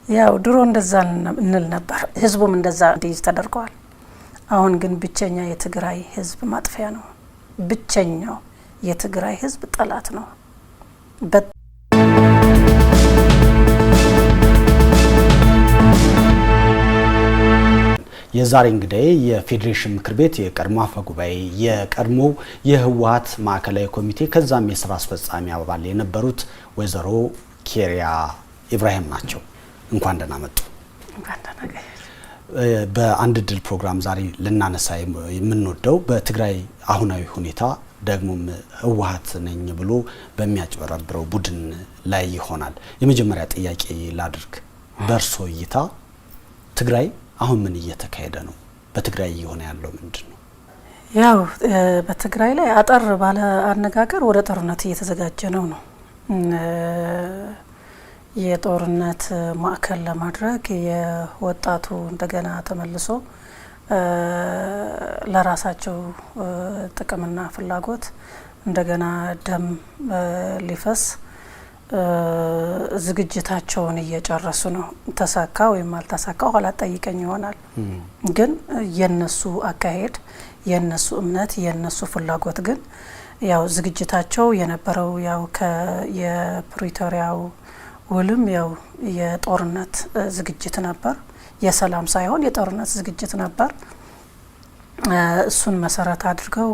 ያው ድሮ እንደዛ እንል ነበር ህዝቡም እንደዛ እንዲይዝ ተደርጓል አሁን ግን ብቸኛ የትግራይ ህዝብ ማጥፊያ ነው ብቸኛው የትግራይ ህዝብ ጠላት ነው የዛሬ እንግዲህ የፌዴሬሽን ምክር ቤት የቀድሞ አፈ ጉባኤ የቀድሞ የህወሓት ማዕከላዊ ኮሚቴ ከዛም የሥራ አስፈጻሚ አባል የነበሩት ወይዘሮ ኬሪያ ኢብራሂም ናቸው እንኳን ደህና መጡ እንኳን ደህና ገ በአንድ ድል ፕሮግራም ዛሬ ለናነሳ የምንወደው በትግራይ አሁናዊ ሁኔታ ደግሞ ህወሓት ነኝ ብሎ በሚያጭበረብረው ቡድን ላይ ይሆናል የመጀመሪያ ጥያቄ ላድርግ በርሶ እይታ ትግራይ አሁን ምን እየተካሄደ ነው በትግራይ እየሆነ ያለው ምንድነው ያው በትግራይ ላይ አጠር ባለ አነጋገር ወደ ጦርነት እየተዘጋጀ ነው የጦርነት ማዕከል ለማድረግ የወጣቱ እንደገና ተመልሶ ለራሳቸው ጥቅምና ፍላጎት እንደገና ደም ሊፈስ ዝግጅታቸውን እየጨረሱ ነው ተሳካ ወይም አልተሳካ ኋላ ጠይቀኝ ይሆናል ግን የነሱ አካሄድ የነሱ እምነት የነሱ ፍላጎት ግን ያው ዝግጅታቸው የነበረው ያው የፕሪቶሪያው ውልም ያው የጦርነት ዝግጅት ነበር የሰላም ሳይሆን የጦርነት ዝግጅት ነበር እሱን መሰረት አድርገው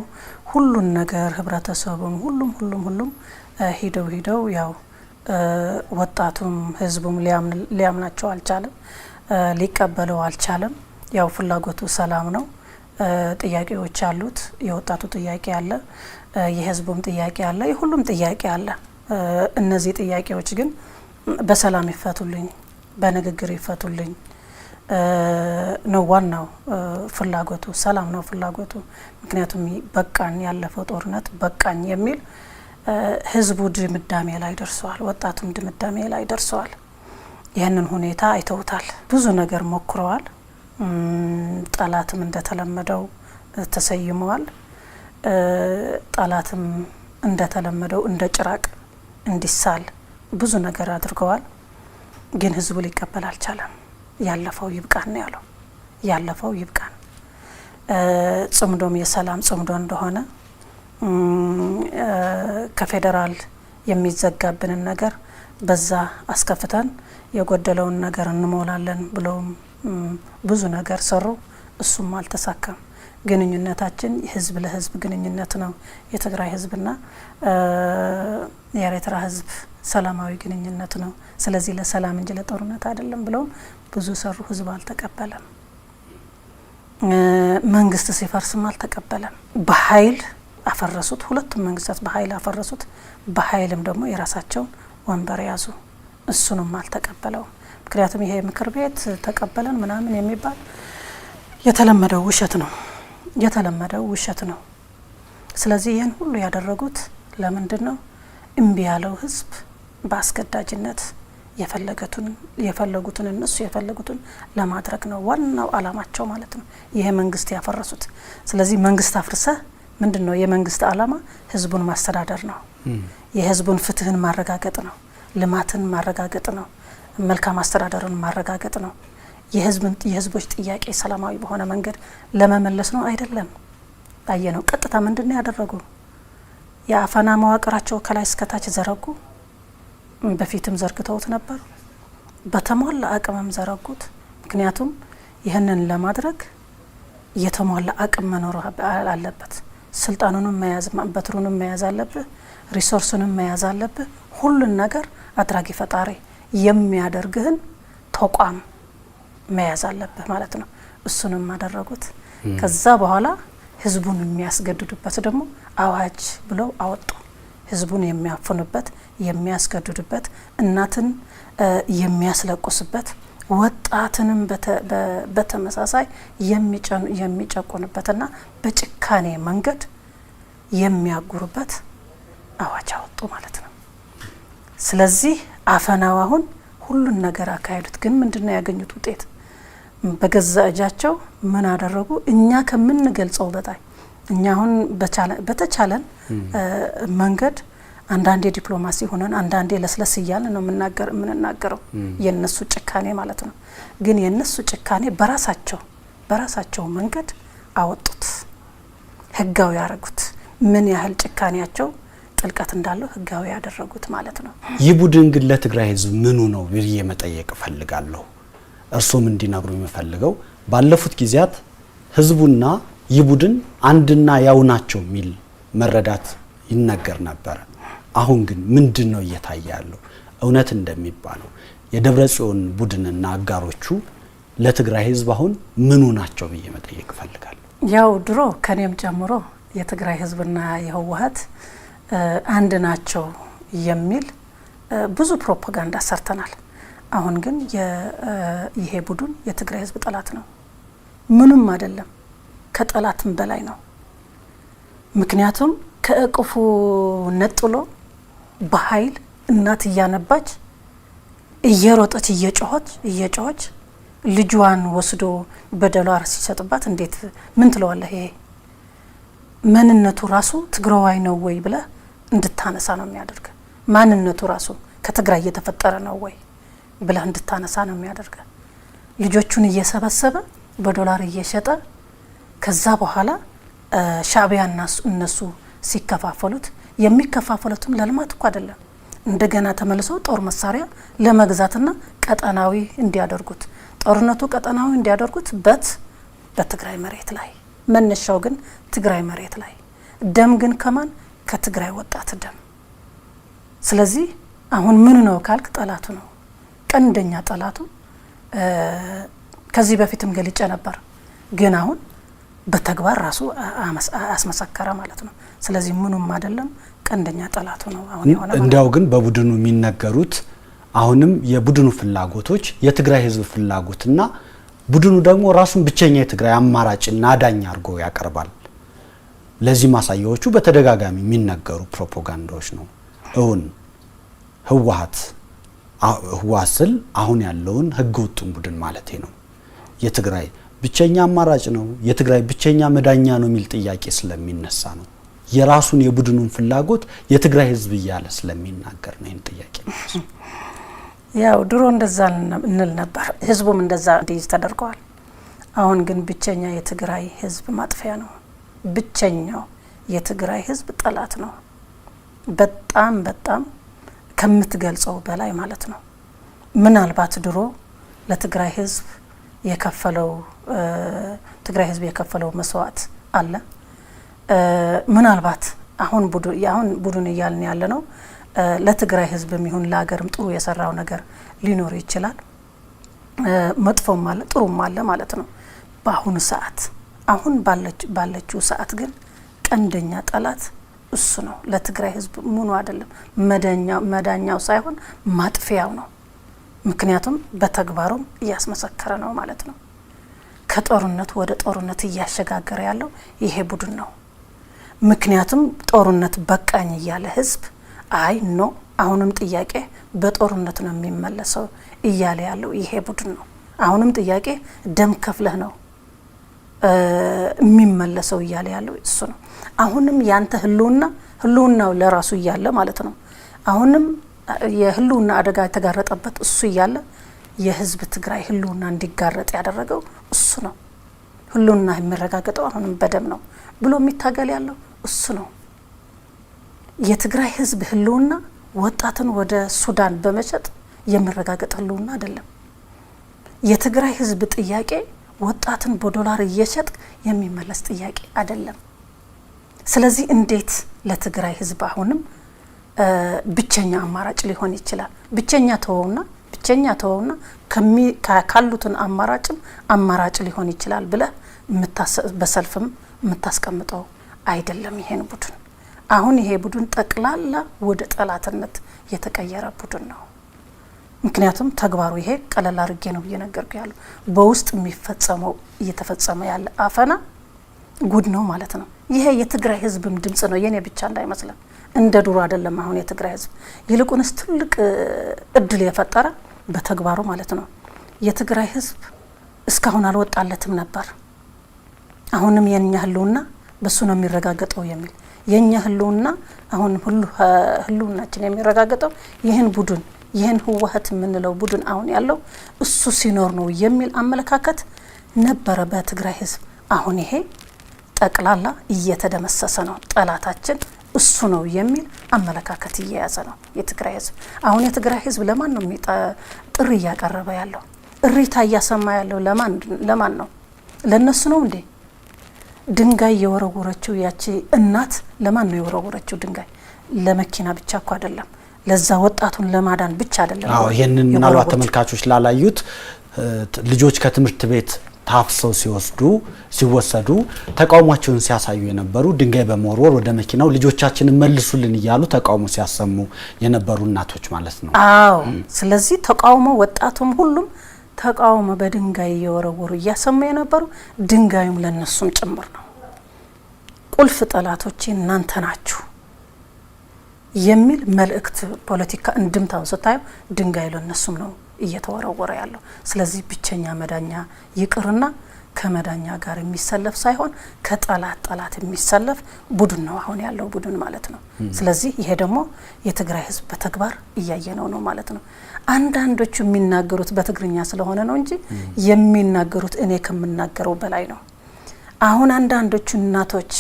ሁሉን ነገር ህብረተሰቡም ሁሉም ሂደው ያው ወጣቱም ህዝቡም ሊያምናቸው አልቻለም ሊቀበለው አልቻለም ያው ፍላጎቱ ሰላም ነው ጥያቄዎች አሉት የወጣቱ ጥያቄ አለ የህዝቡም ጥያቄ አለ የሁሉም ጥያቄ አለ እነዚህ ጥያቄዎች ግን በሰላም ይፈቱልኝ በንግግር ይፈቱልኝ ነው ዋናው ፍላጎቱ ሰላም ነው ፍላጎቱ ምክንያቱም በቃን ያለፈው ጦርነት በቃኝ የሚል ህዝቡ ድምዳሜ ላይ ደርሷል ወጣቱም ድምዳሜ ላይ ደርሷል ይሄንን ሁኔታ አይተውታል ብዙ ነገር ሞክረዋል ጣላትም እንደተለመደው ተሰይመዋል ጣላትም እንደተለመደው እንደ ጭራቅ እንዲሳል ብዙ ነገር አድርገዋል ግን ህዝቡ ሊቀበል አልቻለም ያለፈው ይብቃን ያለው ያለፈው ይብቃን ጽምዶም የሰላም ጽምዶ እንደሆነ ከፌደራል የሚዘጋብንን ነገር በዛ አስከፍተን የጎደለውን ነገር እንሞላለን ብለው ብዙ ነገር ሰሩ እሱም አልተሳካም ግንኙነታችን ህዝብ ለህዝብ ግንኙነት ነው የትግራይ ህዝብና የኤርትራ ህዝብ ሰላማዊ ግንኙነት ነው ስለዚህ ለሰላም እንጂ ለጦርነት አይደለም ብለው ብዙ ሰሩ ህዝብ አልተቀበለም መንግስት ሲፈርስም አልተቀበለም በኃይል አፈረሱት ሁለቱም መንግስታት በኃይል አፈረሱት በኃይልም ደግሞ የራሳቸው ወንበር ያዙ እሱንም አልተቀበለው ምክንያቱም ይሄ ምክር ቤት ተቀበለን ምናምን የሚባል የተለመደው ውሸት ነው ስለዚህ ይሄን ሁሉ ያደረጉት ለምንድነው እምቢ ያለው ህዝብ በአስገዳጅነት የፈለጉትን እነሱ የፈለጉትን ለማድረግ ነው ዋናው አላማቸው ማለት ነው ይሄ መንግስት ያፈረሱት ስለዚህ መንግስት አፍርሰ ምንድነው የመንግስት አላማ ህዝቡን ማስተዳደር ነው የህዝቡን ፍትህን ማረጋገጥ ነው ልማትን ማረጋገጥ ነው መልካም አስተዳደርን ማረጋገጥ ነው የህዝቦች ጥያቄ ሰላማዊ በሆነ መንገድ ለመመለስ ነው አይደለም ታየነው ቀጥታ ምንድነው ያደረጉ የአፈና መዋቅራቸው ከላይ እስከ ታች ዘረጉ በፊትም ዘርግተውት ነበር በተሟላ አቅምም ዘረጉት ምክንያቱም ይሄንን ለማድረግ የተሟላ አቅም መኖር አለበት ስልጣኑንም መያዝ በትሩንም መያዝ አለበት ሪሶርሱንም መያዝ አለበት ሁሉን ነገር አድራጊ ፈጣሪ የሚያደርግህን ተቋም መያዝ አለበት ማለት ነው እሱንም አደረጉት ከዛ በኋላ ህዝቡን የሚያስገድዱበት ደግሞ አዋጅ ብለው አወጡ ህዝቡን የሚያፈኑበት የሚያስገድዱበት እናትን የሚያስለቁስበት ወጣትንም በተመሳሳይ የሚጨቁንበትና በጭካኔ መንገድ የሚያጉሩበት አዋጅ አወጡ ማለት ነው ስለዚህ አፈናው አሁን ሁሉን ነገር አካሄዱት ግን ምንድነው ያገኙት ውጤት በገዛ እጃቸው ምን አደረጉ እኛ ከምን ገልጸው በታይ እኛ አሁን በተቻለን መንገድ አንዳንዴ ዲፕሎማሲ ሆነን አንዳንዴ ለስለስ እያልን ነው የምንናገረው የነሱ ጭካኔ ማለት ነው። ግን የነሱ ጭካኔ በራሳቸው መንገድ አወጡት፣ ህጋዊ ያደረጉት። ምን ያህል ጭካኔያቸው ጥልቀት እንዳለው ህጋዊ ያደረጉት ማለት ነው። ይህ ቡድን ግን ለትግራይ ህዝብ ምኑ ነው ብዬ መጠየቅ ፈልጋለሁ። እርሶም እንዲነግሩ የሚፈልገው ባለፉት ጊዜያት ህዝቡና ይህ ቡድን አንድና ያው ናቸው የሚል መረዳት ይነገር ነበር። አሁን ግን ምንድነው እየታየ ያለው? እውነት እንደሚባለው የደብረጽዮን ቡድንና አጋሮቹ ለትግራይ ህዝብ አሁን ምኑ ናቸው ብዬ መጠየቅ ፈልጋለሁ። ያው ድሮ ከኔም ጨምሮ የትግራይ ህዝብና የህወሓት አንድ ናቸው የሚል ብዙ ፕሮፓጋንዳ ሰርተናል። አሁን ግን ይሄ ቡድን የትግራይ ህዝብ ጠላት ነው። ምንም አይደለም፣ ከጠላትም በላይ ነው። ምክንያቱም ከእቅፉ ነጥሎ በኃይል እናት እያነባች እየሮጠች እየጮኸች ልጇን ወስዶ በዶላር ሲሰጥባት እንዴት ምን ትለዋለህ? ይሄ ማንነቱ ራሱ ትግራዋይ ነው ወይ ብለህ እንድታነሳ ነው የሚያደርግ። ማንነቱ ራሱ ከትግራይ እየተፈጠረ ነው ወይ ብለህ እንድታነሳ ነው የሚያደርግ። ልጆቹን እየሰበሰበ በዶላር እየሸጠ ከዛ በኋላ ሻዕቢያና እነሱ ሲከፋፈሉት የሚከፋፈሉትም ለልማት እኮ አይደለም። እንደገና ተመልሰው ጦር መሳሪያ ለመግዛትና ቀጠናዊ እንዲያደርጉት ጦርነቱ ቀጠናዊ እንዲያደርጉት በትግራይ መሬት ላይ መነሻው ግን ትግራይ መሬት ላይ ደም ግን ከማን ከትግራይ ወጣት ደም። ስለዚህ አሁን ምን ነው ካልክ ጠላቱ ነው፣ ቀንደኛ ጠላቱ። ከዚህ በፊትም ገልጬ ነበር፣ ግን አሁን በተግባር ራሱ አስመሰከረ ማለት ነው። ስለዚህ ምኑም አይደለም፣ ቀንደኛ ጠላቱ ነው አሁን የሆነ። እንዲያው ግን በቡድኑ የሚነገሩት አሁንም የቡድኑ ፍላጎቶች የትግራይ ህዝብ ፍላጎትና ቡድኑ ደግሞ ራሱን ብቸኛ የትግራይ አማራጭና አዳኝ አድርጎ ያቀርባል። ለዚህ ማሳያዎቹ በተደጋጋሚ የሚነገሩ ፕሮፓጋንዳዎች ነው። እውን ህወሓት ስል አሁን ያለውን ህገ ወጡን ቡድን ማለቴ ነው የትግራይ ብቸኛ አማራጭ ነው፣ የትግራይ ብቸኛ መዳኛ ነው የሚል ጥያቄ ስለሚነሳ ነው። የራሱን የቡድኑን ፍላጎት የትግራይ ህዝብ እያለ ስለሚናገር ነው ይህን ጥያቄ ነው። ያው ድሮ እንደዛ እንል ነበር፣ ህዝቡም እንደዛ እንዲይዝ ተደርገዋል። አሁን ግን ብቸኛ የትግራይ ህዝብ ማጥፊያ ነው። ብቸኛው የትግራይ ህዝብ ጠላት ነው። በጣም ከምትገልጸው በላይ ማለት ነው። ምናልባት ድሮ ለትግራይ ህዝብ የከፈለው መስዋዕት አለ። ምናልባት አሁን ቡድን እያልን ያለ ነው ለትግራይ ህዝብም ይሁን ለሀገርም ጥሩ የሰራው ነገር ሊኖር ይችላል። መጥፎም አለ ጥሩም አለ ማለት ነው። በአሁኑ ሰዓት አሁን ባለችው ሰዓት ግን ቀንደኛ ጠላት እሱ ነው። ለትግራይ ህዝብ ምኑ አይደለም መዳኛው ሳይሆን ማጥፊያው ነው። ምክንያቱም በተግባሩም እያስመሰከረ ነው ማለት ነው። ከጦርነት ወደ ጦርነት እያሸጋገረ ያለው ይሄ ቡድን ነው። ምክንያቱም ጦርነት በቃኝ እያለ ህዝብ አይ ኖ አሁንም ጥያቄ በጦርነት ነው የሚመለሰው እያለ ያለው ይሄ ቡድን ነው። አሁንም ጥያቄ ደም ከፍለህ ነው የሚመለሰው እያለ ያለው እሱ ነው። አሁንም ያንተ ህልውናው ለራሱ እያለ ማለት ነው። አሁንም የህልውና አደጋ የተጋረጠበት እሱ እያለ የህዝብ ትግራይ ህልውና እንዲጋረጥ ያደረገው እሱ ነው። ህልውና የሚረጋገጠው አሁንም በደም ነው ብሎ የሚታገል ያለው እሱ ነው። የትግራይ ህዝብ ህልውና ወጣትን ወደ ሱዳን በመሸጥ የሚረጋገጥ ህልውና አይደለም። የትግራይ ህዝብ ጥያቄ ወጣትን በዶላር እየሸጥ የሚመለስ ጥያቄ አይደለም። ስለዚህ እንዴት ለትግራይ ህዝብ አሁንም ብቸኛ አማራጭ ሊሆን ይችላል? ብቸኛ ተወውና ካሉትን አማራጭ ሊሆን ይችላል ብለ በሰልፍም የምታስቀምጠው አይደለም። ይሄን ቡድን አሁን ይሄ ቡድን ጠቅላላ ወደ ጠላትነት የተቀየረ ቡድን ነው። ምክንያቱም ተግባሩ ይሄ ቀለል አድርጌ ነው እየነገርኩ ያለው። በውስጥ እየተፈጸመ ያለ አፈና ጉድ ነው ማለት ነው። ይሄ የትግራይ ህዝብም ድምጽ ነው፣ የኔ ብቻ እንዳይመስለን። እንደ ዱሮ አይደለም። አሁን የትግራይ ህዝብ ይልቁንስ ትልቅ እድል የፈጠረ በተግባሩ ማለት ነው። የትግራይ ህዝብ እስካሁን አልወጣለትም ነበር። አሁንም የኛ ህልውና በሱ ነው የሚረጋገጠው የሚል የኛ ህልውና አሁን ሁሉ ህልውናችን የሚረጋገጠው ይህን ቡድን ይህን ህወሓት የምንለው ቡድን አሁን ያለው እሱ ሲኖር ነው የሚል አመለካከት ነበረ በትግራይ ህዝብ። አሁን ይሄ ጠቅላላ እየተደመሰሰ ነው። ጠላታችን እሱ ነው የሚል አመለካከት እየያዘ ነው የትግራይ ህዝብ። አሁን የትግራይ ህዝብ ለማን ነው ጥሪ እያቀረበ ያለው? እሪታ እያሰማ ያለው ለማን ነው? ለነሱ ነው እንዴ? ድንጋይ የወረወረችው ያቺ እናት ለማን ነው የወረወረችው ድንጋይ? ለመኪና ብቻ እኮ አይደለም፣ ለዛ ወጣቱን ለማዳን ብቻ አይደለም። አዎ ይሄንን ምናልባት ተመልካቾች ላላዩት ልጆች ከትምህርት ቤት ታፍሰው ሲወሰዱ ተቃውሟቸውን ሲያሳዩ የነበሩ ድንጋይ በመወርወር ወደ መኪናው ልጆቻችንን መልሱልን እያሉ ተቃውሞ ሲያሰሙ የነበሩ እናቶች ማለት ነው። አዎ ስለዚህ ተቃውሞ ወጣቱም ሁሉም ተቃውሞ በድንጋይ እየወረወሩ እያሰሙ የነበሩ ድንጋዩም ለነሱም ጭምር ነው። ቁልፍ ጠላቶች እናንተ ናችሁ የሚል መልእክት ፖለቲካ እንድምታውን ስታዩ ድንጋይ ለነሱም ነው እየተወረወረ ያለው። ስለዚህ ብቸኛ መዳኛ ይቅርና ከመዳኛ ጋር የሚሰለፍ ሳይሆን ከጠላት የሚሰለፍ ቡድን ነው አሁን ያለው ቡድን ማለት ነው። ስለዚህ ይሄ ደግሞ የትግራይ ህዝብ በተግባር እያየነው ነው ማለት ነው። አንዳንዶቹ የሚናገሩት በትግርኛ ስለሆነ ነው እንጂ የሚናገሩት እኔ ከምናገረው በላይ ነው። አሁን አንዳንዶቹ እናቶች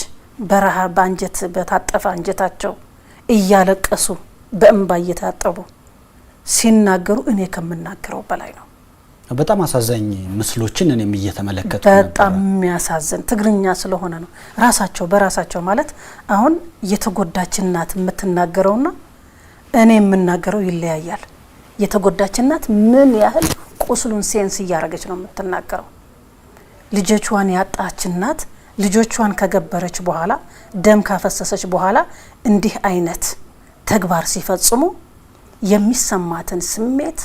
በረሃ በአንጀት በታጠፈ አንጀታቸው እያለቀሱ በእንባ እየታጠቡ ሲናገሩ እኔ ከምናገረው በላይ ነው። በጣም አሳዛኝ ምስሎችን እኔም እየተመለከትኩ ነበር። በጣም የሚያሳዝን ትግርኛ ስለሆነ ነው። ራሳቸው በራሳቸው ማለት አሁን የተጎዳች እናት የምትናገረውና እኔ የምናገረው ይለያያል። የተጎዳች እናት ምን ያህል ቁስሉን ሴንስ እያረገች ነው የምትናገረው። ልጆቿን ያጣች እናት ልጆቿን ከገበረች በኋላ ደም ካፈሰሰች በኋላ እንዲህ አይነት ተግባር ሲፈጽሙ የሚሰማትን ስሜት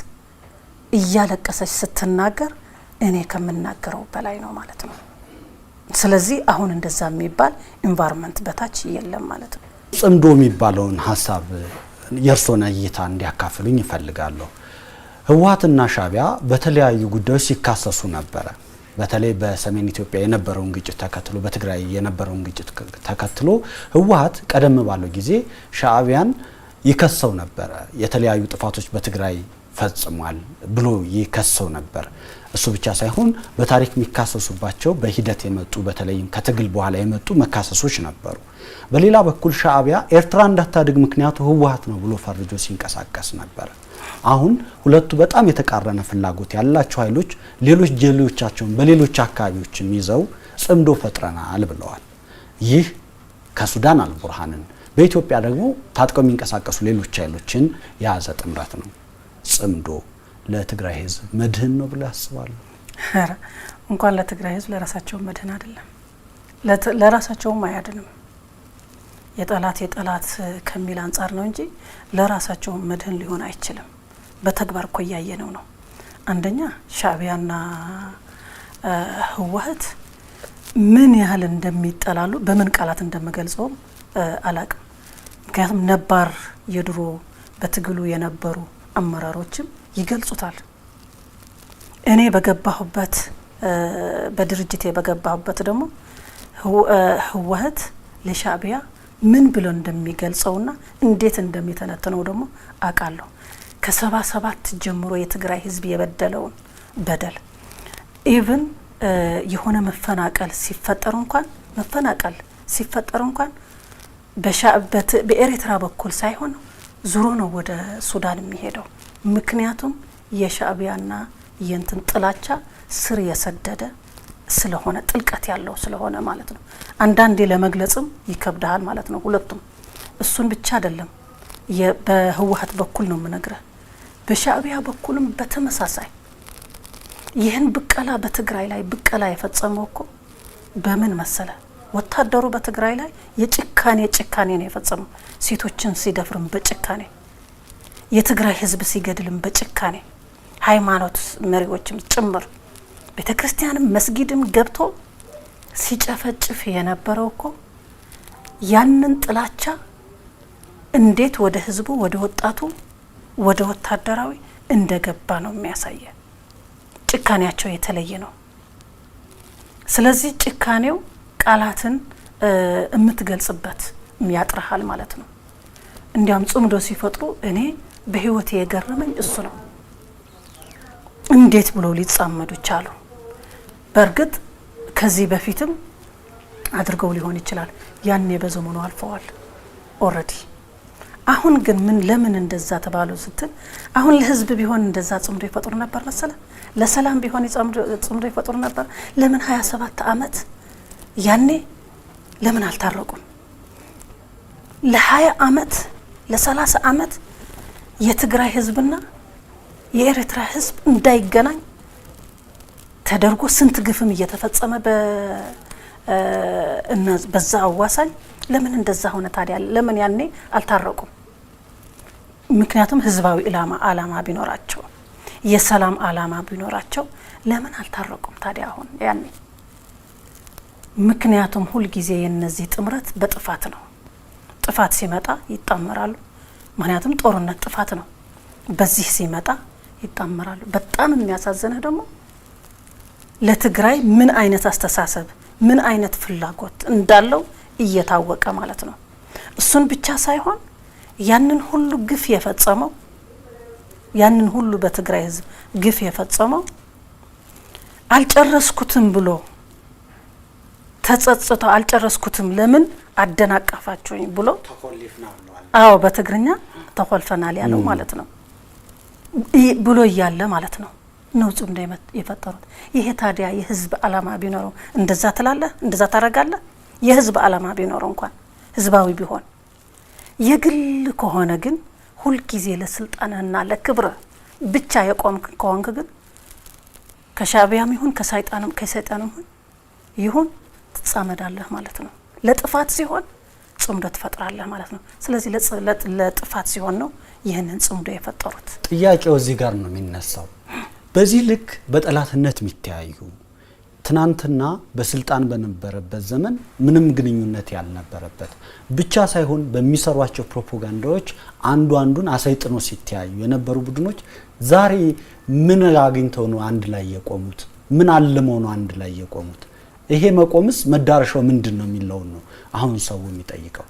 እያለቀሰች ስትናገር እኔ ከምናገረው በላይ ነው ማለት ነው። ስለዚህ አሁን እንደዛ የሚባል ኢንቫይሮንመንት በታች የለም ማለት ነው። ጽምዶ የሚባለውን ሀሳብ የእርሶን እይታ እንዲያካፍሉኝ ይፈልጋለሁ። ህወሓትና ሻዕቢያ በተለያዩ ጉዳዮች ሲካሰሱ ነበረ። በተለይ በሰሜን ኢትዮጵያ የነበረውን ግጭት ተከትሎ በትግራይ የነበረውን ግጭት ተከትሎ ህወሓት ቀደም ባለው ጊዜ ሻዕቢያን ይከሰው ነበር። የተለያዩ ጥፋቶች በትግራይ ፈጽሟል ብሎ ይከሰው ነበር። እሱ ብቻ ሳይሆን በታሪክ የሚካሰሱባቸው በሂደት የመጡ በተለይም ከትግል በኋላ የመጡ መካሰሶች ነበሩ። በሌላ በኩል ሻዕቢያ ኤርትራ እንዳታድግ ምክንያቱ ህወሓት ነው ብሎ ፈርጆ ሲንቀሳቀስ ነበር። አሁን ሁለቱ በጣም የተቃረነ ፍላጎት ያላቸው ኃይሎች ሌሎች ጀሌዎቻቸውን በሌሎች አካባቢዎችም ይዘው ጽምዶ ፈጥረናል ብለዋል። ይህ ከሱዳን አልቡርሃንን በኢትዮጵያ ደግሞ ታጥቀው የሚንቀሳቀሱ ሌሎች ኃይሎችን የያዘ ጥምረት ነው። ጽምዶ ለትግራይ ህዝብ መድህን ነው ብለው ያስባሉ? እንኳን ለትግራይ ህዝብ ለራሳቸው መድህን አይደለም፣ ለራሳቸውም አያድንም። የጠላት ከሚል አንጻር ነው እንጂ ለራሳቸው መድህን ሊሆን አይችልም። በተግባር እኮ ያየነው ነው። አንደኛ ሻዕቢያና ህወሓት ምን ያህል እንደሚጠላሉ በምን ቃላት እንደምገልጸው አላቅም። ምክንያቱም ነባር የድሮ በትግሉ የነበሩ አመራሮችም ይገልጹታል። እኔ በገባሁበት በድርጅቴ በገባሁበት ደግሞ ህወሓት ለሻዕቢያ ምን ብሎ እንደሚገልጸውና እንዴት እንደሚተነተነው ደግሞ አውቃለሁ። ከ77 ጀምሮ የትግራይ ህዝብ የበደለውን በደል ኢቭን የሆነ መፈናቀል ሲፈጠር እንኳን በኤርትራ በኩል ሳይሆን ዙሮ ነው ወደ ሱዳን የሚሄደው። ምክንያቱም የሻዕቢያና የንትን ጥላቻ ስር የሰደደ ስለሆነ ጥልቀት ያለው ስለሆነ ማለት ነው። አንዳንዴ ለመግለጽም ይከብዳል ማለት ነው ሁለቱም። እሱን ብቻ አይደለም በህወሓት በኩል ነው የምነግረህ፣ በሻዕቢያ በኩልም በተመሳሳይ ይህን ብቀላ በትግራይ ላይ ብቀላ የፈጸመው እኮ በምን መሰለ? ወታደሩ በትግራይ ላይ የጭካኔ ነው የፈጸመው። ሴቶችን ሲደፍርም በጭካኔ፣ የትግራይ ህዝብ ሲገድልም በጭካኔ፣ ሃይማኖት መሪዎችም ጭምር ቤተክርስቲያንም መስጊድም ገብቶ ሲጨፈጭፍ የነበረው እኮ ያንን ጥላቻ እንዴት ወደ ህዝቡ ወደ ወጣቱ ወደ ወታደራዊ እንደገባ ነው የሚያሳየ። ጭካኔያቸው የተለየ ነው። ስለዚህ ጭካኔው ቃላትን የምትገልጽበት የሚያጥራሃል ማለት ነው። እንዲያም ጽምዶ ሲፈጥሩ እኔ በህይወቴ የገረመኝ እሱ ነው። እንዴት ብሎ ሊጻመዱ ቻሉ? በእርግጥ ከዚህ በፊትም አድርገው ሊሆን ይችላል። ያኔ በዘመኑ አልፈዋል ኦሬዲ። አሁን ግን ምን ለምን እንደዛ ተባሉ ስትል አሁን ለህዝብ ቢሆን እንደዛ ጽምዶ ይፈጥሩ ነበር መሰለ? ለሰላም ቢሆን ጽምዶ ይፈጥሩ ነበር? ለምን 27 ዓመት ያኔ ለምን አልታረቁም? ለ20 ዓመት ለ30 ዓመት የትግራይ ህዝብና የኤርትራ ህዝብ እንዳይገናኝ ተደርጎ ስንት ግፍም እየተፈጸመ በዛ አዋሳኝ ለምን እንደዛ ሆነ ታዲያ? ለምን ያኔ አልታረቁም? ምክንያቱም ህዝባዊ ዓላማ ቢኖራቸው የሰላም ዓላማ ቢኖራቸው ለምን አልታረቁም ታዲያ አሁን ያኔ? ምክንያቱም ሁሉ ጊዜ የነዚህ ጥምረት በጥፋት ነው። ጥፋት ሲመጣ ይጣመራሉ። ምክንያቱም ጦርነት ጥፋት ነው። በዚህ ሲመጣ ይጣመራሉ። በጣም የሚያሳዝነው ደግሞ ለትግራይ ምን አይነት አስተሳሰብ ምን አይነት ፍላጎት እንዳለው እየታወቀ ማለት ነው። እሱን ብቻ ሳይሆን ያንን ሁሉ ግፍ የፈጸመው ያንን ሁሉ በትግራይ ህዝብ ግፍ የፈጸመው አልጨረስኩትም ብሎ ተጸጽቶ አልጨረስኩትም ለምን አደናቀፋችሁኝ ብሎ አዎ በትግርኛ ተቆልፈናል ያለው ማለት ነው ብሎ እያለ ማለት ነው ነው ጽምዶ የፈጠሩት። ይሄ ታዲያ የህዝብ ዓላማ ቢኖረው እንደዛ ትላለህ? እንደዛ ታረጋለህ? የህዝብ ዓላማ ቢኖረው እንኳን ህዝባዊ ቢሆን የግል ከሆነ ግን ሁሉ ጊዜ ለስልጣንና ለክብር ብቻ የቆምክ ከሆንክ ግን ከሻዕቢያም ይሁን ከሰይጣንም ይሁን ትጻመዳለህ ማለት ነው። ለጥፋት ሲሆን ጽምዶ ትፈጥራለህ ማለት ነው። ስለዚህ ለጥፋት ሲሆን ነው ይህንን ጽምዶ የፈጠሩት። ጥያቄው እዚህ ጋር ነው የሚነሳው። በዚህ ልክ በጠላትነት የሚተያዩ ትናንትና በስልጣን በነበረበት ዘመን ምንም ግንኙነት ያልነበረበት ብቻ ሳይሆን በሚሰሯቸው ፕሮፓጋንዳዎች አንዱን አሳይጥኖ ሲተያዩ የነበሩ ቡድኖች ዛሬ ምን አግኝተው ነው አንድ ላይ የቆሙት? ምን አልመው ነው አንድ ላይ የቆሙት? ይሄ መቆምስ መዳረሻው ምንድነው የሚለው ነው አሁን ሰው የሚጠይቀው።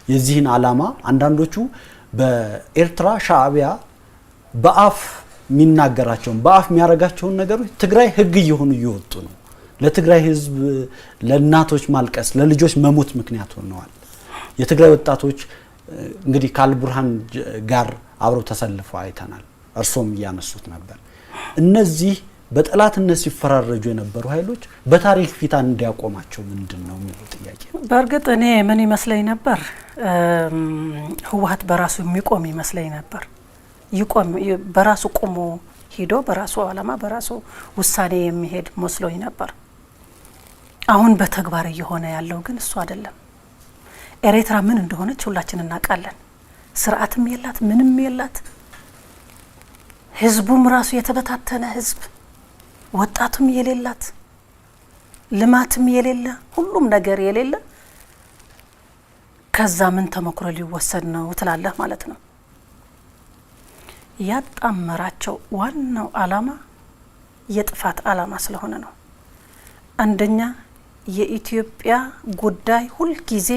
የዚህን ዓላማ አንዳንዶቹ በኤርትራ ሻዕቢያ በአፍ ሚናገራቸውን በአፍ የሚያረጋቸውን ነገሮች ትግራይ ህግ እየወጡ ነው። ለትግራይ ህዝብ ለእናቶች ማልቀስ ለልጆች መሞት ምክንያት ሆነዋል። የትግራይ ወጣቶች እንግዲህ ከአልቡርሃን ጋር አብረው ተሰልፈው አይተናል። እርሶም ያነሱት ነበር። እነዚህ በጠላትነት ሲፈራረጁ የነበሩ ኃይሎች በታሪክ ፊት እንዲያቆማቸው ምንድነው የሚለው ጥያቄ። በእርግጥ እኔ ምን ይመስለኝ ነበር ህወሓት በራሱ የሚቆም ይመስለኝ ነበር። ይቆም በራሱ ቆሞ ሄዶ በራሱ ዓላማ በራሱ ውሳኔ የሚሄድ መስሎኝ ነበር። አሁን በተግባር እየሆነ ያለው ግን እሱ አይደለም። ኤርትራ ምን እንደሆነች ሁላችን እናውቃለን። ስርዓትም የላት ምንም የላት። ህዝቡም ራሱ የተበታተነ ህዝብ፣ ወጣቱም የሌላት፣ ልማትም የሌለ፣ ሁሉም ነገር የሌለ ከዛ ምን ተመክሮ ሊወሰድ ነው ትላለህ ማለት ነው። ያጣመራቸው ዋናው ዓላማ የጥፋት ዓላማ ስለሆነ ነው። አንደኛ የኢትዮጵያ ጉዳይ ሁሉ ጊዜ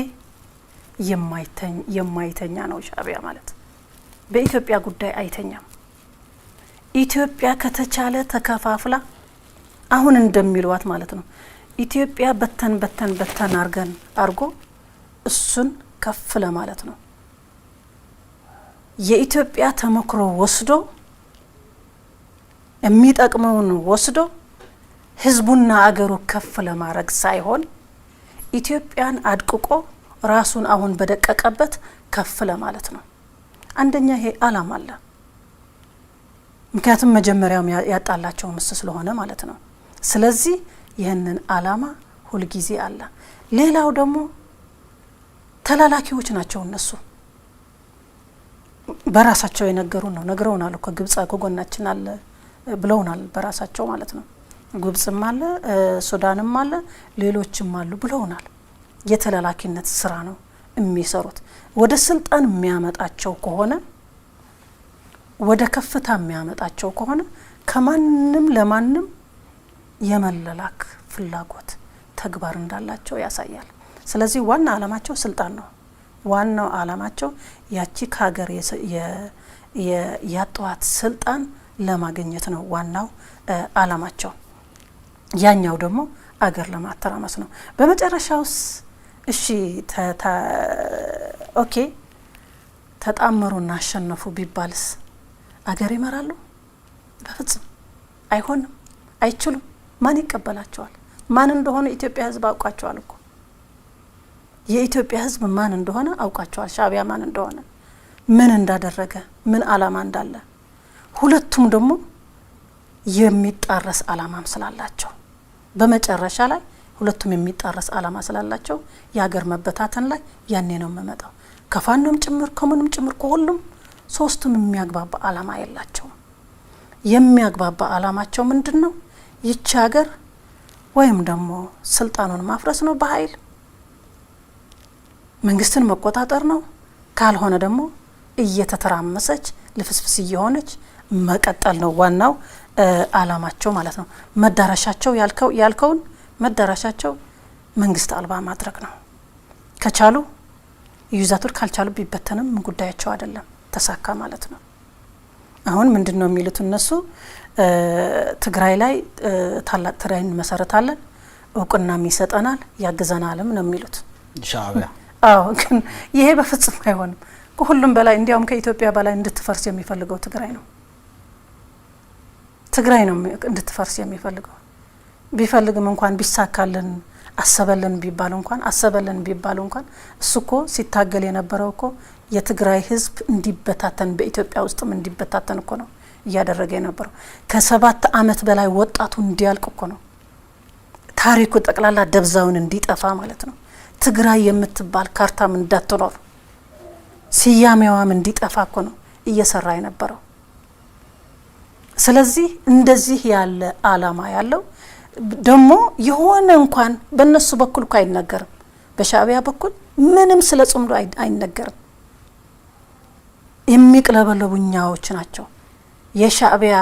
የማይተኛ ነው ሻዕቢያ ማለት። በኢትዮጵያ ጉዳይ አይተኛም። ኢትዮጵያ ከተቻለ ተከፋፍላ አሁን እንደሚሏት ማለት ነው ኢትዮጵያ በተን አርጎ እሱን ከፍ ለማለት ነው። የኢትዮጵያ ተመክሮ ወስዶ የሚጠቅመውን ወስዶ ህዝቡና አገሩ ከፍ ለማድረግ ሳይሆን ኢትዮጵያን አድቅቆ ራሱን አሁን በደቀቀበት ከፍ ለማለት ነው። አንደኛ ይሄ ዓላማ አለ። ምክንያቱም መጀመሪያው ያጣላቸው ምስ ስለሆነ ማለት ነው። ስለዚህ ይህንን ዓላማ ሁሉ ጊዜ አለ። ሌላው ደግሞ ተላላኪዎች ናቸው እነሱ በራሳቸው የነገሩን ነው። ነግረውናል እኮ ግብጽ ከጎናችን አለ ብለውናል በራሳቸው ማለት ነው። ግብጽም አለ ሱዳንም አለ ሌሎችም አሉ ብለውናል። የተላላኪነት ስራ ነው የሚሰሩት። ወደ ስልጣን የሚያመጣቸው ከሆነ ወደ ከፍታ የሚያመጣቸው ከሆነ ከማንም ለማንም የመለላክ ፍላጎት ተግባር እንዳላቸው ያሳያል። ስለዚህ ዋና አላማቸው ስልጣን ነው። ዋናው አላማቸው ያቺ ከሀገር ያጧት ስልጣን ለማግኘት ነው ዋናው አላማቸው። ያኛው ደግሞ አገር ለማተራመስ ነው። በመጨረሻውስ እሺ ኦኬ ተጣመሩና አሸነፉ ቢባልስ አገር ይመራሉ? በፍጹም አይሆንም፣ አይችሉም። ማን ይቀበላቸዋል? ማን እንደሆነ ኢትዮጵያ ህዝብ አውቃቸዋል እኮ። የኢትዮጵያ ህዝብ ማን እንደሆነ አውቃቸዋል። ሻዕቢያ ማን እንደሆነ፣ ምን እንዳደረገ፣ ምን አላማ እንዳለ። ሁለቱም ደግሞ የሚጣረስ አላማም ስላላቸው በመጨረሻ ላይ ሁለቱም የሚጣረስ አላማ ስላላቸው የሀገር መበታተን ላይ ያኔ ነው የምመጣው። ከፋኖም ጭምር ከምንም ጭምር ከሁሉም ሶስቱም የሚያግባባ አላማ የላቸውም። የሚያግባባ አላማቸው ምንድነው? ይቺ ሀገር ወይም ደግሞ ስልጣኑን ማፍረስ ነው በኃይል መንግስትን መቆጣጠር ነው። ካልሆነ ደግሞ እየተተራመሰች ልፍስፍስ እየሆነች መቀጠል ነው ዋናው አላማቸው ማለት ነው። መዳረሻቸው ያልከውን መዳረሻቸው መንግስት አልባ ማድረግ ነው። ከቻሉ ይዛቱር ካልቻሉ ቢበተንም ጉዳያቸው አይደለም፣ ተሳካ ማለት ነው። አሁን ምንድነው የሚሉት እነሱ ትግራይ ላይ ታላቅ ትግራይ እንመሰረታለን፣ እውቅናም ይሰጠናል፣ ያግዘናልም ነው የሚሉት ሻዕቢያ። አዎ ግን ይሄ በፍጹም አይሆንም። ከሁሉም በላይ እንዲያውም ከኢትዮጵያ በላይ እንድትፈርስ የሚፈልገው ትግራይ ነው። ትግራይ ነው እንድትፈርስ የሚፈልገው። ቢፈልግም እንኳን ቢሳካልን አሰበልን ቢባል እንኳን እሱ እኮ ሲታገል የነበረው እኮ የትግራይ ህዝብ እንዲበታተን በኢትዮጵያ ውስጥም እንዲበታተን እኮ ነው እያደረገ የነበረው። ከ7 አመት በላይ ወጣቱ እንዲያልቅ እኮ ነው። ታሪኩ ጠቅላላ ደብዛውን እንዲጠፋ ማለት ነው። ትግራይ የምትባል ካርታም እንዳትኖር ስያሜዋም እንዲጠፋ እኮ ነው እየሰራ የነበረው። ስለዚህ እንደዚህ ያለ አላማ ያለው ደግሞ የሆነ እንኳን በእነሱ በኩል እኮ አይነገርም። በሻዕቢያ በኩል ምንም ስለ ጽምዶ አይነገርም። የሚቅለበለቡኛዎች ናቸው። የሻዕቢያ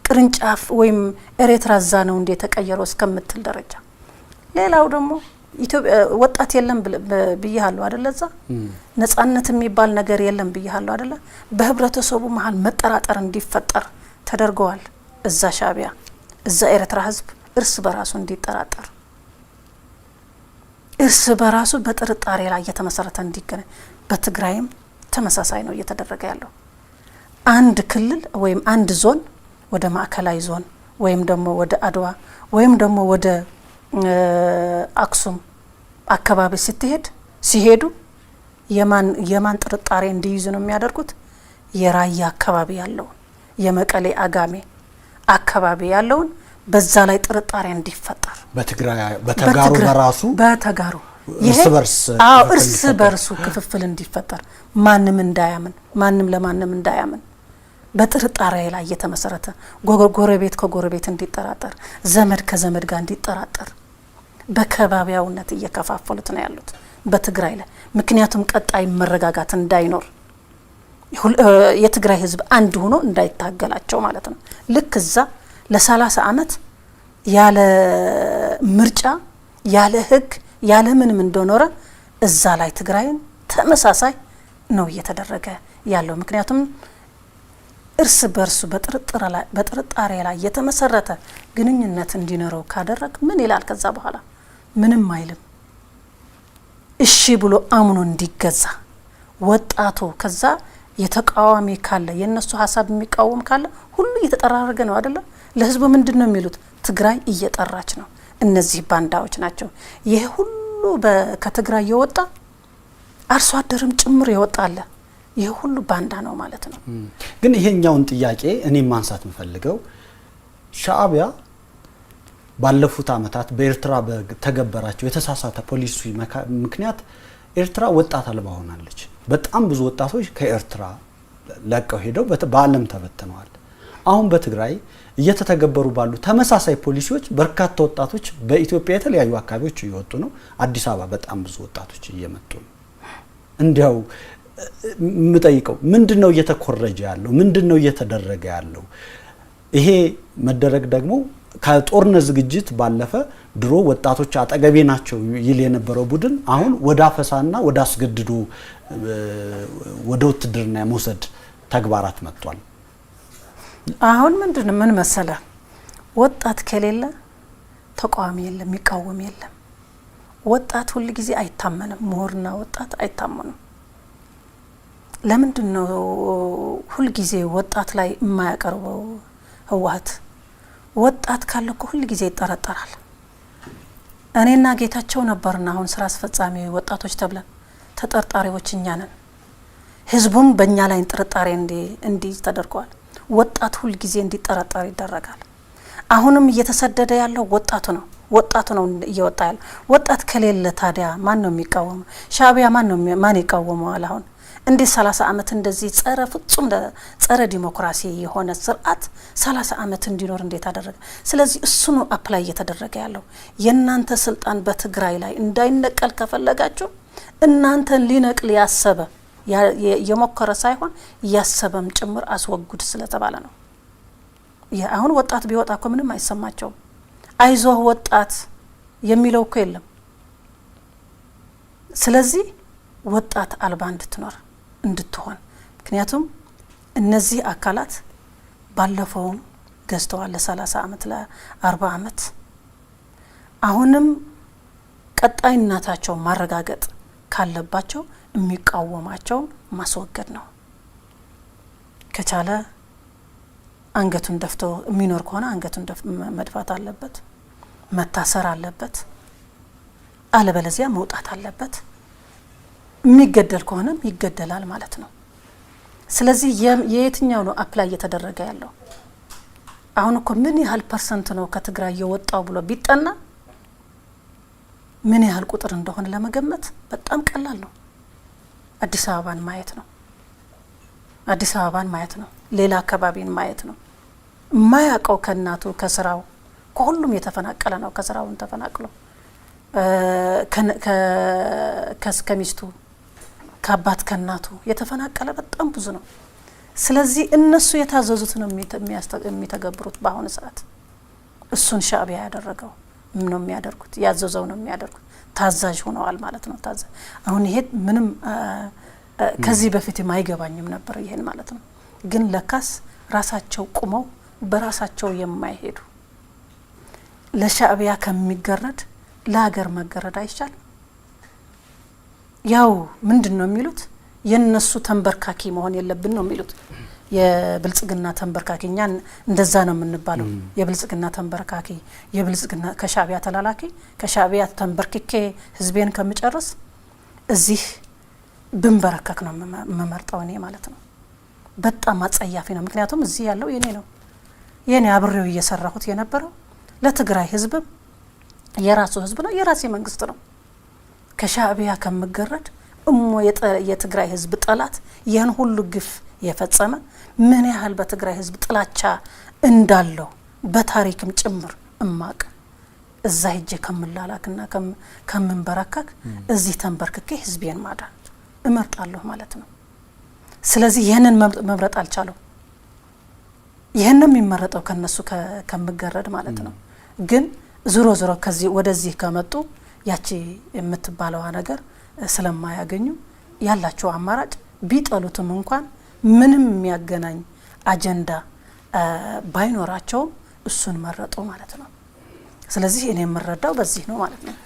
ቅርንጫፍ ወይም ኤርትራ ዛ ነው እንደ ተቀየረው እስከምትል ደረጃ። ሌላው ደግሞ ኢትዮጵያ ወጣት የለም ብያለሁ አይደለ? እዛ ነጻነት የሚባል ነገር የለም ብያለሁ አይደለ? በህብረተሰቡ መሀል መጠራጠር እንዲፈጠር ተደርገዋል። እዛ ሻዕቢያ እዛ ኤርትራ ህዝብ እርስ በራሱ እንዲጠራጠር፣ እርስ በራሱ በጥርጣሬ ላይ የተመሰረተ እንዲገናኝ። በትግራይም ተመሳሳይ ነው እየተደረገ ያለው። አንድ ክልል ወይም አንድ ዞን ወደ ማዕከላዊ ዞን ወይም ደግሞ ወደ አድዋ ወይም ደግሞ ወደ አክሱም አካባቢ ሲሄዱ የማን ጥርጣሬ እንዲይዙ ነው የሚያደርጉት? የራያ አካባቢ ያለውን የመቀሌ አጋሜ አካባቢ ያለውን በዛ ላይ ጥርጣሬ እንዲፈጠር በተጋሩ በራሱ በተጋሩ እርስ በርሱ ክፍፍል እንዲፈጠር ማንም ለማንም እንዳያምን በጥርጣሬ ላይ የተመሰረተ ጎረቤት ከጎረቤት እንዲጠራጠር፣ ዘመድ ከዘመድ ጋር እንዲጠራጠር በከባቢያውነት እየከፋፈሉት ነው ያሉት በትግራይ ላይ። ምክንያቱም ቀጣይ መረጋጋት እንዳይኖር የትግራይ ህዝብ አንድ ሆኖ እንዳይታገላቸው ማለት ነው። ልክ እዛ ለ30 አመት ያለ ምርጫ ያለ ህግ ያለ ምንም እንደኖረ እዛ ላይ ትግራይን ተመሳሳይ ነው እየተደረገ ያለው። ምክንያቱም እርስ በርሱ በጥርጣሬ ላይ የተመሰረተ ግንኙነት እንዲኖረው ካደረግ ምን ይላል? ከዛ በኋላ ምንም አይልም። እሺ ብሎ አምኖ እንዲገዛ ወጣቱ ከዛ የተቃዋሚ ካለ የነሱ ሐሳብ የሚቃወም ካለ ሁሉ እየተጠራረገ ነው አይደለ? ለህዝቡ ምንድነው የሚሉት? ትግራይ እየጠራች ነው፣ እነዚህ ባንዳዎች ናቸው። ይሄ ሁሉ ከትግራይ የወጣ አርሶ አደርም ጭምር ይወጣል። ይሄ ሁሉ ባንዳ ነው ማለት ነው። ግን ይሄኛውን ጥያቄ እኔ ማንሳት የምፈልገው ሻዕቢያ ባለፉት አመታት በኤርትራ በተገበራቸው የተሳሳተ ፖሊሲ ምክንያት ኤርትራ ወጣት አልባ ሆናለች። በጣም ብዙ ወጣቶች ከኤርትራ ለቀው ሄደው በዓለም ተበትነዋል። አሁን በትግራይ እየተተገበሩ ባሉ ተመሳሳይ ፖሊሲዎች በርካታ ወጣቶች በኢትዮጵያ የተለያዩ አካባቢዎች እየወጡ ነው። አዲስ አበባ በጣም ብዙ ወጣቶች እየመጡ ነው። እንዲያው ምጠይቀው ምንድነው እየተኮረጀ ያለው? ምንድነው እየተደረገ ያለው? ይሄ መደረግ ደግሞ ከጦርነት ዝግጅት ባለፈ ድሮ ወጣቶች አጠገቤ ናቸው ይል የነበረው ቡድን አሁን ወደ አፈሳና ወደ አስገድዶ ወደ ውትድርና የመውሰድ ተግባራት መጥቷል። አሁን ምንድነው ምን መሰለ ወጣት ከሌለ ተቋሚ የለም የሚቃወም የለም። ወጣት ሁሉ ጊዜ አይታመንም። ምሁርና ወጣት አይታመኑም። ለምንድነው ሁሉ ጊዜ ወጣት ላይ የማያቀርበው ህወሓት? ወጣት ካለኮ ሁሉ ጊዜ ይጠረጠራል። እኔና ጌታቸው ነበርና አሁን ስራ አስፈጻሚ ወጣቶች ተብለን ተጠርጣሪዎች እኛ ነን። ህዝቡም በእኛ ላይ ጥርጣሬ እንዲ ተደርጓል። ወጣት ሁሉ ጊዜ እንዲጠረጠር ይደረጋል። አሁንም እየተሰደደ ያለው ወጣቱ ነው እየወጣ ያለው። ወጣት ከሌለ ታዲያ ማን ነው የሚቃወመው? ሻዕቢያ ማን ይቃወመዋል? አሁን እንዴ 30 አመት እንደዚህ ፍጹም ጸረ ዲሞክራሲ የሆነ ስርዓት 30 አመት እንዲኖር እንዴት አደረገ? ስለዚህ እሱ ነው አፕላይ እየተደረገ ያለው። የናንተ ስልጣን በትግራይ ላይ እንዳይነቀል ከፈለጋችሁ እናንተን ሊነቅል ያሰበ የሞከረ ሳይሆን ያሰበም ጭምር አስወጉድ ስለተባለ ነው። አሁን ወጣት ቢወጣ እኮ ምንም አይሰማቸውም። አይዞህ ወጣት የሚለው እኮ የለም። ስለዚህ ወጣት አልባ እንድትሆን ምክንያቱም እነዚህ አካላት ባለፈውም ገዝተዋል ለ30 አመት ለ40 አመት። አሁንም ቀጣይነታቸው ማረጋገጥ ካለባቸው የሚቃወማቸው ማስወገድ ነው። ከቻለ አንገቱን ደፍቶ የሚኖር ከሆነ አንገቱን መድፋት አለበት፣ መታሰር አለበት፣ አለበለዚያ መውጣት አለበት። የሚገደል ከሆነም ይገደላል ማለት ነው። ስለዚህ የየትኛው ነው አፕላይ እየተደረገ ያለው? አሁን እኮ ምን ያህል ፐርሰንት ነው ከትግራይ የወጣው ብሎ ቢጠና ምን ያህል ቁጥር እንደሆነ ለመገመት በጣም ቀላል ነው። አዲስ አበባን ማየት ነው። ሌላ አካባቢን ማየት ነው። የማያውቀው ከእናቱ ከስራው ከሁሉም የተፈናቀለ ነው። ከስራውን ተፈናቅሎ ከሚስቱ ከአባት ከእናቱ የተፈናቀለ በጣም ብዙ ነው። ስለዚህ እነሱ የታዘዙት ነው የሚተገብሩት። በአሁኑ ሰዓት እሱን ሻዕቢያ ያደረገው ነው የሚያደርጉት፣ ያዘዘው ነው የሚያደርጉት። ታዛዥ ሆነዋል ማለት ነው። አሁን ይሄ ምንም ከዚህ በፊት የማይገባኝም ነበር ይሄን ማለት ነው። ግን ለካስ ራሳቸው ቁመው በራሳቸው የማይሄዱ ለሻዕቢያ ከሚገረድ ለሀገር መገረድ አይቻልም። ያው ምንድነው የሚሉት የነሱ ተንበርካኪ መሆን የለብን ነው የሚሉት። የብልጽግና ተንበርካኪ እኛ እንደዛ ነው የምንባለው። የብልጽግና ተንበርካኪ የብልጽግና ከሻዕቢያ ተላላኪ ከሻዕቢያ ተንበርክኬ ህዝቤን ከምጨርስ እዚህ ብንበረከክ ነው መመርጠው እኔ ማለት ነው። በጣም አጸያፊ ነው። ምክንያቱም እዚህ ያለው የኔ አብሬው እየሰራሁት የነበረው ለትግራይ ህዝብ የራሱ ህዝብ ነው፣ የራሴ መንግስት ነው። ከሻዕቢያ ከምገረድ የትግራይ ህዝብ ጠላት ያን ሁሉ ግፍ የፈጸመ ምን ያህል በትግራይ ህዝብ ጥላቻ እንዳለው በታሪክም ጭምር እማቅ እዛ ሄጄ ከምላላክና ከምንበረከክ እዚህ ተንበርክኬ ህዝቤን ማዳን እመርጣለሁ ማለት ነው። ስለዚህ ይሄንን መምረጥ አልቻለው። ይሄንን የሚመረጠው ከነሱ ከምገረድ ማለት ነው። ግን ዙሮ ከዚህ ወደዚህ ከመጡ ያቺ የምትባለዋ ነገር ስለማያገኙ ያላቸው አማራጭ ቢጠሉትም እንኳን ምንም የሚያገናኝ አጀንዳ ባይኖራቸው እሱን መረጡ ማለት ነው። ስለዚህ እኔ የምረዳው በዚህ ነው ማለት ነው።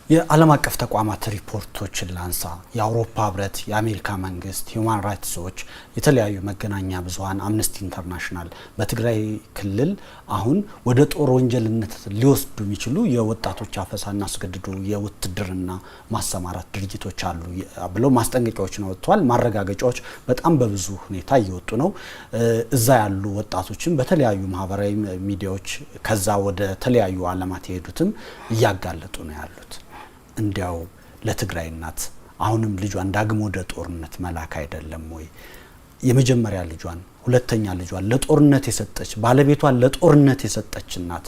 የዓለም አቀፍ ተቋማት ሪፖርቶችን ላንሳ። የአውሮፓ ህብረት፣ የአሜሪካ መንግስት፣ ሂውማን ራይትስ ዎች፣ የተለያዩ መገናኛ ብዙሃን፣ አምነስቲ ኢንተርናሽናል በትግራይ ክልል አሁን ወደ ጦር ወንጀልነት ሊወስዱ የሚችሉ የወጣቶች አፈሳና አስገድዶ የውትድርና ማሰማራት ድርጅቶች አሉ ብለው ማስጠንቀቂያዎችን ወጥተዋል። ማረጋገጫዎች በጣም በብዙ ሁኔታ እየወጡ ነው። እዛ ያሉ ወጣቶችን በተለያዩ ማህበራዊ ሚዲያዎች ከዛ ወደ ተለያዩ ዓለማት የሄዱትም እያጋለጡ ነው ያሉት። እንዲያው ለትግራይ እናት አሁንም ልጇን ዳግም ወደ ጦርነት መላክ አይደለም ወይ? የመጀመሪያ ልጇን ሁለተኛ ልጇን ለጦርነት የሰጠች ባለቤቷን ለጦርነት የሰጠች እናት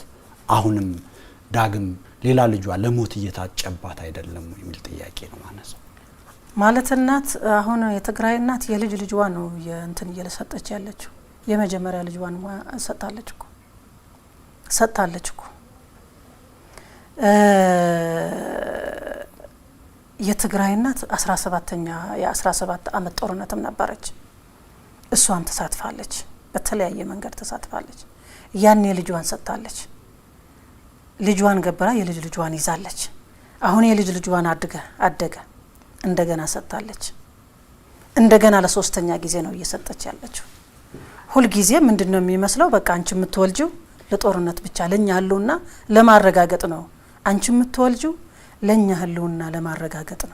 አሁንም ዳግም ሌላ ልጇ ለሞት እየታጨባት አይደለም ወይ የሚል ጥያቄ ነው ማነሳው። ማለት እናት አሁን የትግራይ እናት የልጅ ልጇ ነው እየሰጠች ያለችው። የመጀመሪያ ልጇን ሰጣለች እኮ። ሰጥታለች እኮ የትግራይ እናት 17ኛ የ17 አመት ጦርነትም ነበረች። እሷም ተሳትፋለች፣ በተለያየ መንገድ ተሳትፋለች። ያኔ ልጇን ሰጥታለች። ልጇን ገብራ የልጅ ልጇን ይዛለች። አሁን የልጅ ልጇን አደገ እንደገና ሰጥታለች። እንደገና ለሶስተኛ ጊዜ ነው እየሰጠች ያለችው። ሁል ጊዜ ምንድነው የሚመስለው? በቃ አንቺ የምትወልጂው ለጦርነት ብቻ ለኛ ህልውና ለማረጋገጥ ነው። አንቺ የምትወልጂው ለኛ ህልውና ለማረጋገጥ ነው።